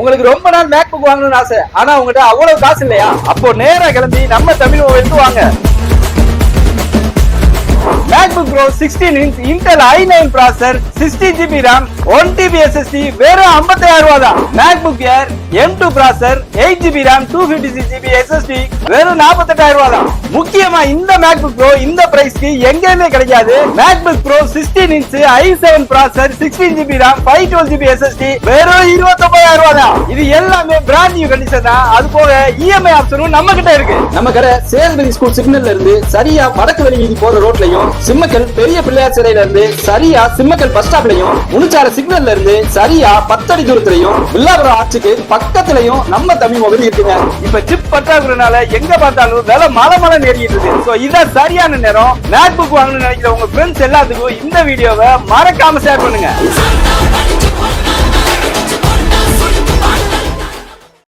உங்களுக்கு ரொம்ப நாள் மேக்புக் வாங்கணும்னு ஆசை, ஆனா உங்ககிட்ட அவ்வளவு காசு இல்லையா? அப்போ நேரா கிளம்பி நம்ம தமிழ் மொபைலுக்கு வாங்க. MacBook Pro 16 inch Intel i9 processor, 16GB RAM, 1TB SSD வெறும் 55000 ரூபாய் தான். MacBook Air M2 processor, 8GB RAM, 256GB SSD வெறும் 48000 ரூபாய் தான். முக்கியமா இந்த MacBook Pro இந்த பிரைஸ்க்கு எங்கேயுமே கிடைக்காது. MacBook Pro 16 inch i7 processor, 16GB RAM, 512GB SSD வெறும் 29000 ரூபாய் தான். இது எல்லாமே பிராண்ட் நியூ கண்டிஷன் தான். அது போக EMI ஆப்ஷனும் நம்ம கிட்ட இருக்கு. நம்ம கடை சேல்பரி ஸ்கூல் சிக்னல்ல இருந்து சரியா வடக்கு வெளி வீதி போற ரோட்லயும், சிம்மக்கல் பெரிய பிள்ளையார் சிலையில இருந்து சரியா சிம்மக்கல் பஸ் ஸ்டாப்லயும், முனிச்சார சிக்னல்ல இருந்து சரியா 10 அடி தூரத்திலையும், வில்லாபுரம் ஆர்ச்சுக்கு பக்கத்துலயும் நம்ம தமிழ் மொபைல் இருக்குங்க. இப்ப சிப் பற்றாக்குறனால எங்க பார்த்தாலும் விலை மலை ஏறிட்டு இருக்கு. சோ இதான் சரியான நேரம். மேக்புக் வாங்கணும்னு நினைக்கிற உங்க ஃப்ரெண்ட்ஸ் எல்லாத்துக்கும் இந்த வீடியோவை மறக்காம ஷேர் பண்ணுங்க.